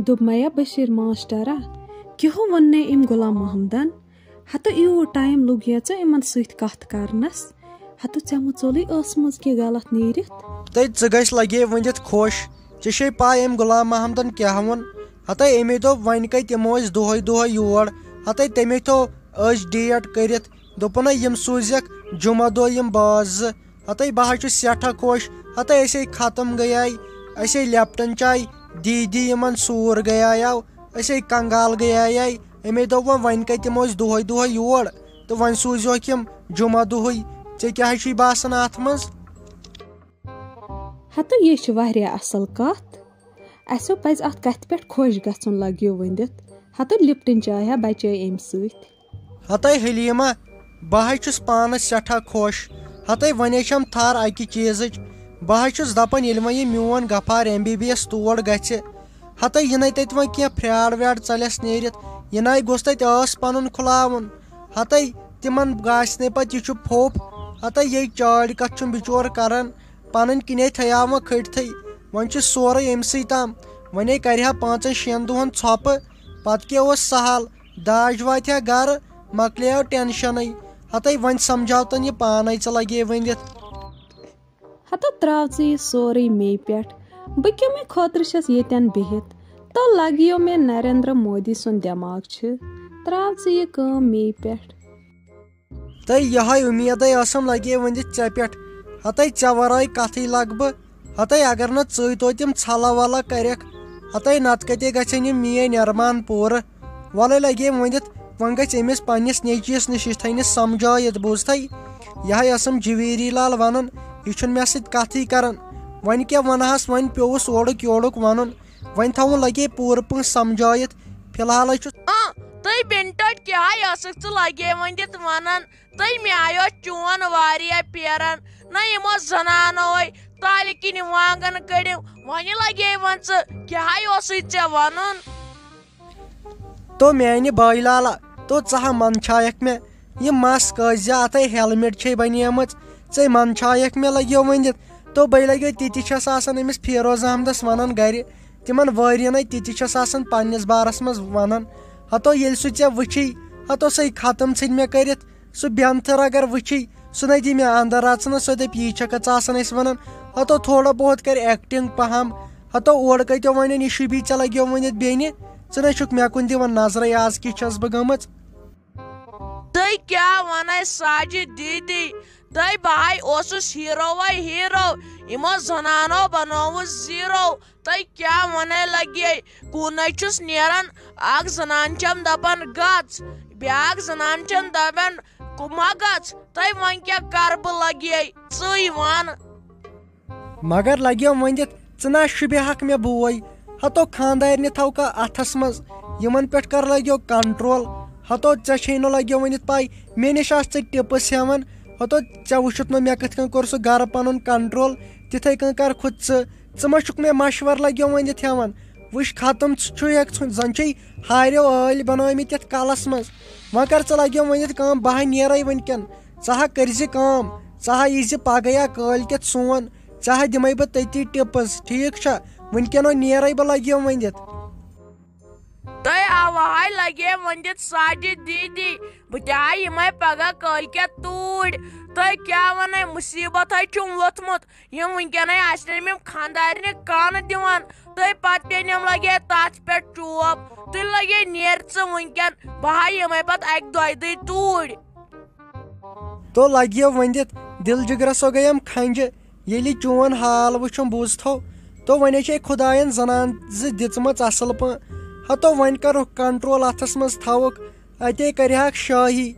दोपमया बशीर मास्टरा क्यों वन्ने इम गुलाम मोहम्मदन हतो यू टाइम लुग ये इमन सहित कथ करनस हतो चमु चोली असमज के गलत नीरित तै गस लगे वंदित खुश चे पाय एम गुलाम मोहम्मदन क्या वोन हतै एमे दो वन कई तमो दोह दोह योर हतै तमे थो डेट करित दोपन यम सूजक जुमा दो यम बाज हतै बह सठा खुश हतै ऐसे खत्म गयाय ऐसे लेप्टन चाय दीदी यमन सूर गयाव ऐसे कंगाल गयाय एमे दो वन कई तमो दोह दोह योर तो वन सूजोक यम जुमा दोह ऐ क्या बासान अत मज हतो ये वारिया असल कथ असो पज अत कथ पे खुश गन लग्यो वंदित हतो लिप्टन चाय बचे अम सत हतै हलीमा बह पान सठा खुश हतै वने थार अकि चीज बह दपान ये मोन गफार MBBS तोड़ गि हतै यह तत वो क्या फ्रॉड व्राड चलस नेरित यह गोस तत पन खुलावन हतै तिमन गासने पे यह फोप हतै ये चाड़ कथ बिचोर करान पन किने थयाव खट वन सोर अमसी तम वने कर 5-6 दुहन छप पत क्या सहल दाज वात गर मकलियो टेंशन हतै वन समझावतन यह पान च लगे वंदित हतो त्राव यह सोरे मे पे बह कमे खुतर येन बिहित तो लगियो मे नरेंद्र मोदी सुन दिमाग त्राव यह काम मे पे तै यह उम्मीद लगे वंदित ऐ पे हतै ऐ वराय कथ लग बह हतै अगर न तो तम छला वला करक हतै नत कते गन मेन अरमान पूर वल लगे वंदित वन गमिस पन्निस नेचीस नश थनिस समझायत बोझ यह जवेरी लाल वन यह मे सत कथ करान वन क्या वनहस वन पेस ओड़ुक योड़ुक वन वन थवन लगे पूर पे समझायत फिलहाल तई बिनट क्या लगे वंदित वन तई मे आयो चोन वारिया पेरन न यमो जनानो ताल किन वांगन कड़िव वन लगे वन क्या ऐ वन तो मेन बाई लाला तो चा मनछायक मे यह मस कजा अत हेलमेट बनेम ऐ मनछायक मे लगे वंदित तो बह लगे तीस अमिस फिरोज अहमदस वन गर तिमन वारियन तीस पन्निस बारस मज वन हतो ये सह वुची हतो सही खत्म इन मे कर सह बेंथर अगर वुची सह नी मे अंदर अचन सह दप यह वन हतो थोड़ा बहुत कर एक्टिंग पहम हतो ओर कतो वन यह भी ऐ लगे वनित बेन े नुक मे कुन दिवन नजर आज किस बह गम तई क्या वन साजिद दीदी तई बहाय हीरो हीरो इमो जनानो बनोव जीरो तई क्या वन लगे कून नेरान अख जनान दपान गच ब्याक जनान दपान कुमा गच तई वन क्या कर बह लगे च वन मगर लगे वंदित ना शुबहक मे बोय हतो खानदार थवका अथस मज यमन पे कर लगे कंट्रोल हतो ऐ लगे वनित पाई मे नश टिप्स हेवन हतो ऐ वुत मे कथ कोर सह गर पन कंट्रोल तिथे कर खुद मा मे मशवर लगे वनित हेवन वुश खत्म जन हारो आल बनमित ये कलस मज वन कर लगे वनित काम बह नेर वनकन कर्ज काम यीज पगह या कल सोन दिमे बह तती टिप्स ठीक वनकनो नेर बह लगे वनित तई आवाज लगे वंदित साजिद दीदी बह यमे पगह कल तूड़ तई क्या वन मुसीबत वोथमुत यम वनकन आम खानदार कान दिवान तई पत पेनम लगे तथ पे चोप तुम लगे नेर वनकन बह यमे पत अक दो तूड़ तो लगे वंदित दिल जिगरसो गयम खंज ये चोन हाल वुचम बोजथो तो वन खुदायन जनान दिम असल प हतो वन कर कंट्रोल अथस मज थवक अते करहक शाही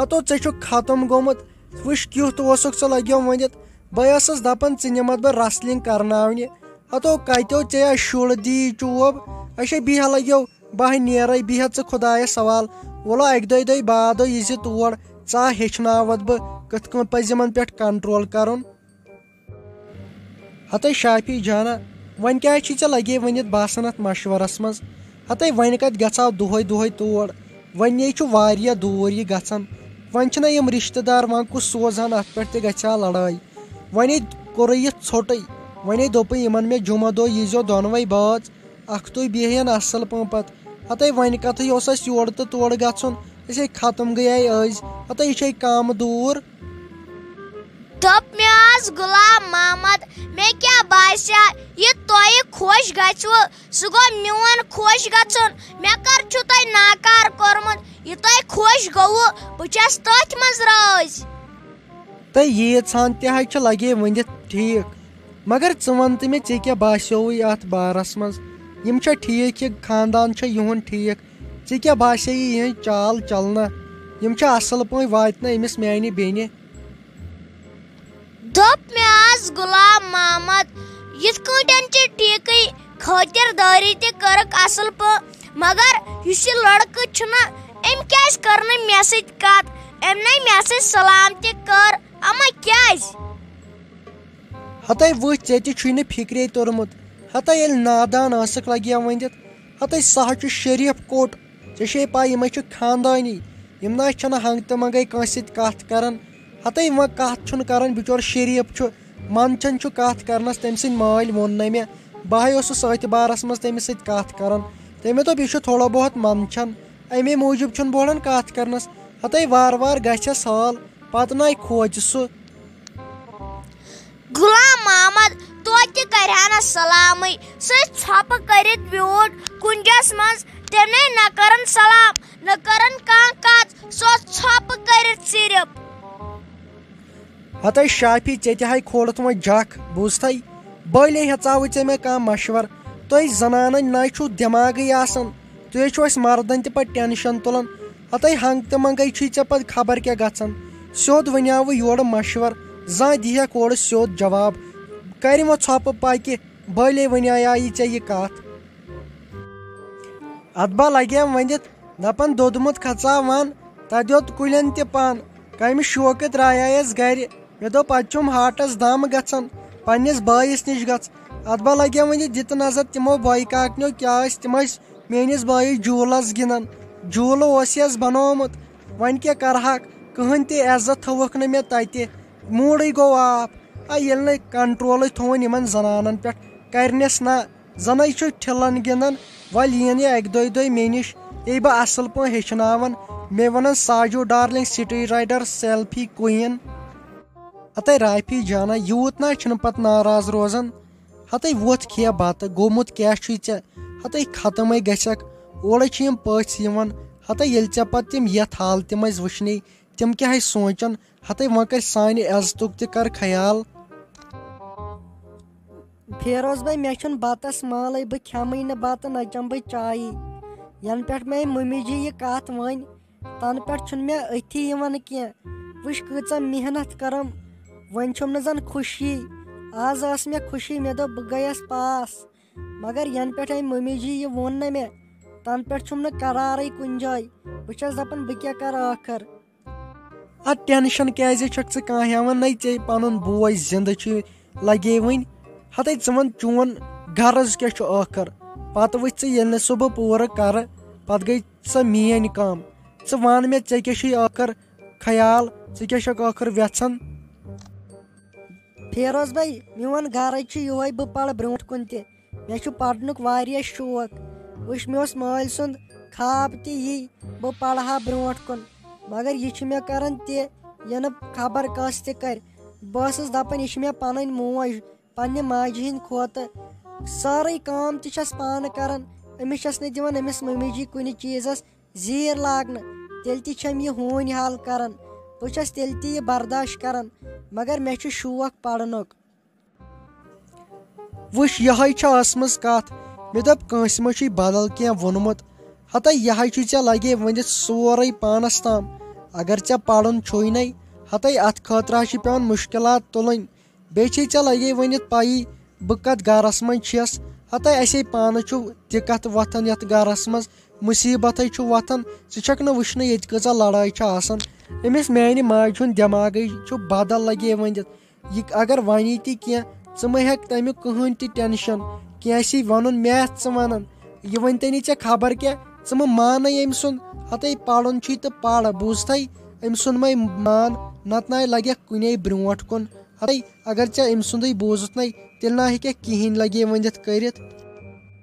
हतो े खत्म गोमुत वुश क्युत लगे वनित बस दपान निमत बह रसलिंग करनावने हतो कतो ऐ शुर दी चोब अशे बिह लगे बह नेर बिह खुदायस सवाल वलो अक दो बाद यीज तोड़ हेचनावत बह कथ पज पे कंट्रोल कर हतै शाफी जाना वन क्या लगे वनित बासन अत मशवरस मज हतै वन कत गो दोह दोह तोड़ वन ये दूर यह गन वन यम रिश्तेदार वन कुछ सोजान अत पे गा लड़ाई वन कोर यह ोट वन दोप इन मे जुमा दो यीजो दोनवे बाज अख तुई बेहन असल पत हते वन कथई ओस अस योर तो तोड़ गछुन असे खत्म गए अज हते यह कम दूर दप मे आज गुलाम मोहम्मद मे क्या बास्या ये तोय खुश गछव सु गो मियोन खुश गछुन मे कर छु तोय नाकार कोरमुत ये तोय खुश गो बचस तथ मज राज तय ये सान तह लगे वन ठीक मगर च वन मे ऐ क्या बास्योई अत बारस मज यम ठीक यह खानदान युन ठीक ऐ क्या बासे यह चाल चलना यम असल पे वात अमिस मानी बेने दप मे आज गुलाम मोहम्मद यिथ कटन ठीक खातिरदारी ते करक असल प मगर इस लड़का छुना एम क्या कर मे सत कत एम न मे सत सलाम ते कर अमा क्या हते वो ऐ फिक्रे तोरमुत हते ये नादान आसक लगे वन हते सह शरीफ कोट ऐ पा यम खानदानी यम ना हंग तो मंगे कस कत कर हते वह कत कर बिचोर शरीफ मंचन कत कर तम सद माल वोन मे बह सत बारस मज तमिस कत कर तमें दोप यह थोड़ा बहुत मंचन अमे मूजूब बोलान कत कर हते वार वार गस हाल पत ना खोज सह गुलाम मोहम्मद तो कर सलाम छप कर ब्योट कुंजस मज तम न कर सलाम न कर कत सो छप कर सिर्फ हते शाफी ऐ खोलत वो जख बूझत बले हेचाव ऐ मे कह मशवर तुम जनान ना दिमाग तुम मर्दन पे टेंशन तुलान हते हंग तो मंगे ऐ पे खबर क्या गन सोद वनाव योर मशवर जा दिहक और सोद जवाब कर वो छप पाकि बले वनाया ऐ यह कत अदबा लगे वनित दपन दोदमुत खचा वन तोत कुलन पान कम शोक द्रायास गर मे दोप अम हाटस दम गन पन्निस बाइस निश गच अदबा लगे वन दित नजर तिमो बॉय काकनो क्या तिम मेनिस बाइस जूलस गिंदन जूल बनोमुत वन क्या करहक कहन ते इज्जत थवक न मे तते मूड गो आप ये न कंट्रोल थोन इन जनानन पे करनस ना जन ठिलन गिंदन वल यन यह अक दो मे निश ये बह असल पे हेचनावन मे वन साजू darling city rider selfie queen हते राफी जाना यूत ना पत नाराज रोजान हते वोथ खे बत गोमुत क्या हते खत्म गक ओर पथ हते ये पे तम यथ हालत मज वुचने तम क्या सोचन हते वह कर सान इज्जत कर ख्याल फेरोज भाई मे बतस माल बह खेमे न बत न चम बह चाय यन पे मे मम्मी जी यह कत वन तन पे मे अथी कह वुच कच मेहनत करम वन छुम न जन खुशी आज मे खुशी मे दो बह गयस पास मगर यन पे मम्मी जी यह वोन न मे तन पे छुम न करार कुन जाय बह दपन बह क्या कर आखर टेंशन क्या कह न ऐ पन बोय जिंद लगे वन हते वन चोन गर्ज क्या आखर पत वुच ये सह बह पूर कर पत गई सह मेन कम वन मे ऐ क्या आखर ख्याल क्या आखर वेछन फेरोज भाई मोन गर ये बह पढ़ ब्रो कुन मे पढ़नुक वारिया शौक वुच मे माल सुंद खाब ती बह पढ़ा ब्रो कुन मगर यह मे कर न खबर कस कर बस दपान यह मे पन मोज पन्ने माजि हिंद खोत सारे काम तस पान कर अमिस न दिवान अमिस मम्मी जी कुन चीज़स जीर लागन तेल तम यह हून हाल कर बह तेल यह बर्दाश्त कर मगर मे शौक पढ़नुक वुच यह कत मे दप कंस मे बदल क्या वोनमुत हते यह ऐ लगे वन सोरे पानस ताम अगर ऐ पढ़न छुई हते अत खतर पे मुश्किलात तुलन बे लगे वन पाई बह कत गरस मज छस हते असे पान दिक्कत वथन यथ गरस मज मुसीबत वथन षक न वुचन ये कचा लड़ाई अमिस मानि माज हुंद दिमाग बदल लगे वन अगर वनी तह मे हेक तमिक कहन टेंशन कैसी वन मे वन यह वन तनी ऐ खबर क्या मे मान अम सुन हते पढ़न तो पढ़ बूझत अम सुन मे मान नत ना लगे कुने ब्रो कुन हते अगर ऐ अम सुंद बूझत न तेल ना हे कहें लगे वनित कर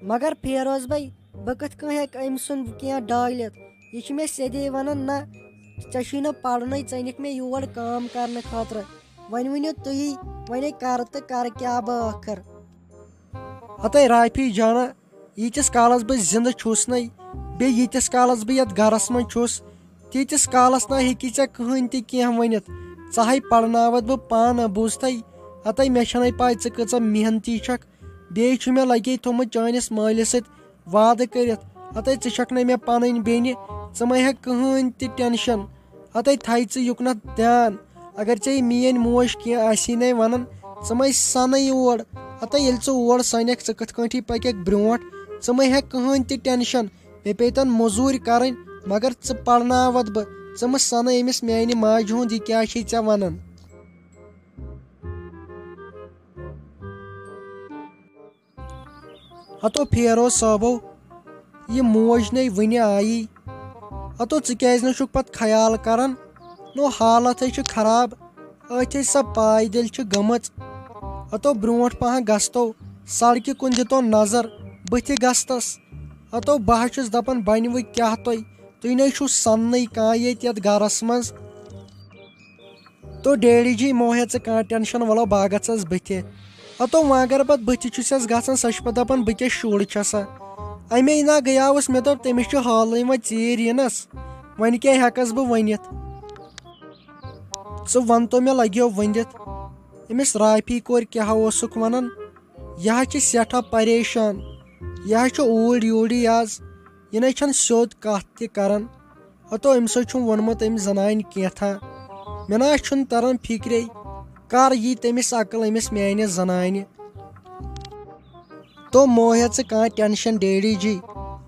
मगर फेरोज भाई बह कथ कन हेक अम सुंद क्या डालित यह मे सेदे वनान ना ऐ ना पढ़न ऐनिक मे योर काम करने खातर वन वनो तुही वन कर तो कर क्या बह आखिर हते राफी जाना यीतिस कालस बह जिंद छुस न बे यीतिस कालस बह यथ गरस मन छुस तीतिस कालस ना हेकी ऐ कहन ति कह वनित चे पढ़नावत बह पान बुझत हते मे छन पाई ऐ कच मेहनती छक बे मे लगे थोमुत चानिस मालिस सत वाद करित हते ऐ मे पन बेनि े मे हेक कहन ति टेंशन हते थै युकन ध्यान अगर ऐ मेन मोज कह आसी न वनान े मे सन और हते ये और सनक े कथ कठी पक ब्रोट े मे हेक कहन ति टेंशन मे पेतन मजूर कर मगर े पढ़नावत बह े मे सन अमिस मानि माज हुंद यह क्या े वनान हतो फेरोज साहबो यह मोज नै वन आई हतो क्या नुक पत ख्याल करन नो हालत खराब अथ सा पायदल गमच हतो ब्रोट पह गस्तो सड़क कुन दितो नजर बथ गस्तस हतो बह दपान बन वो क्या तुम नै सन कह ये गरस मज तो डैडी जी मो हे कह टेंशन वलो बह गस बथ हतो वह अगर पत बथ गसान सो दपान बह क्या शुर छसा अमे ना गयावस मे दोप तमिस हाल वो चीर यनस वन क्या हेकस बह वनित वन तो मे लग्यो वनित अमिस राफी कोर क्या वनान यह सठा परेशान यह ऊर यूरी आज यह न सोद कत तन हतो अम वोनमुत अम जनान कैथा मे ना तरन फिक्रे कर यी तमिस अकल अमिस माने जनान तो मो हे कह टेंशन डैडी जी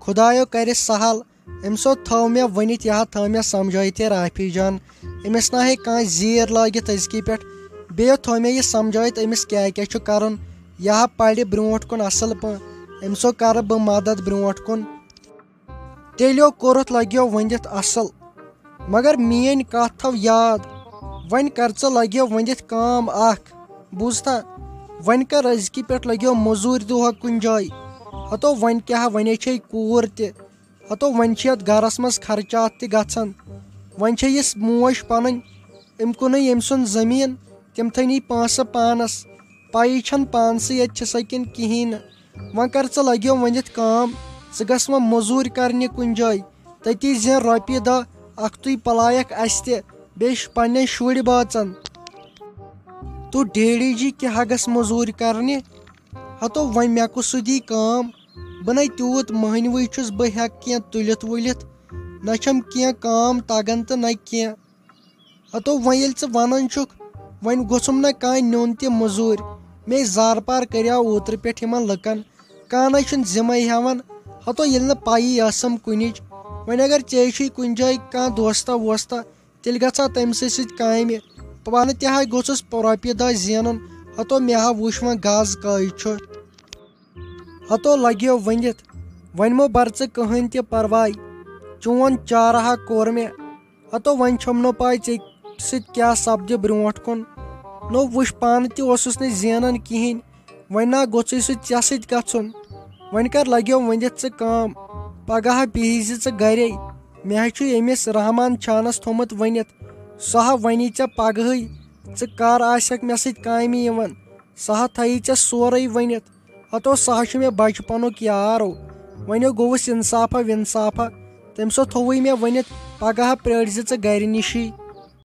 खुदायो कर सहल अमसो थो मे वनित यह थो मे समझाते राफी जान अमिस ना हे कह जीर लागित अजकी पे बे थो मे यह समझात अमिस क्या क्या कर यह पढ़ ब्रोट कुन असल पा अमसो कर बह मदद ब्रोट कुन तेलो कोरत लग्यो वनित असल मगर मेन कथ थव याद वन कर लग्यो वनित काम अख बुझता वन कर अजकी पे लग्यो मजूर दुह कुन जाय हतो वन क्या वन कूर त हतो वन गरस मज खर्चात त गछन वन यस मोज पन अम कुन यम सुन जमीन तम थनी पास पानस पाई छन पानस ये सकिन कहें वन कर लग्यो वनित काम गस वो मजूर करने कुन जाय तती जेन रोपये दह अख्तुई पलायक अस बे पन्न शुर बाचन तो डैडी जी क्या गस मजूर करने हतो वन मे कुदी काम बह न तूत महनवी छुस बह हेक क्या तुलित वुलित न छम क्या काम तगन तो न क्या हतो वन ये वनान वन गोसुम न कह न्योन त मजूर मे जार पार कर ओतर पे लुकन कह न जिम्मे हेवन हतो ये न पाई आसम कुनिच वन अगर चे कुन जाय कह दोस्ता वोस्ता तेल गसा तम सम पान तह गोसुस रोपये दह जेन हतो मे हा वुच वो गज कह हतो लग्यो वनित वन मो बर कहन त परवाय चोन चारा कोर मे हतो वन छम नो पाई क्या सपद ब्रोट कुन नो वुच पान तस न जेनान कहें वन ना गोच चे सुन वन कर लग्यो वनित काम पगह बिह गे मे अमिस रहमान छानस थोमुत वनित सह वनी चे पगह कर आसक मे सम सह थी चे सोरे वनित हतो सह मे बचपनुक यारो वनो गोवस इंसाफा विंसाफा तमसो थोवई मे वनित पगह प्रेड़ गे निशी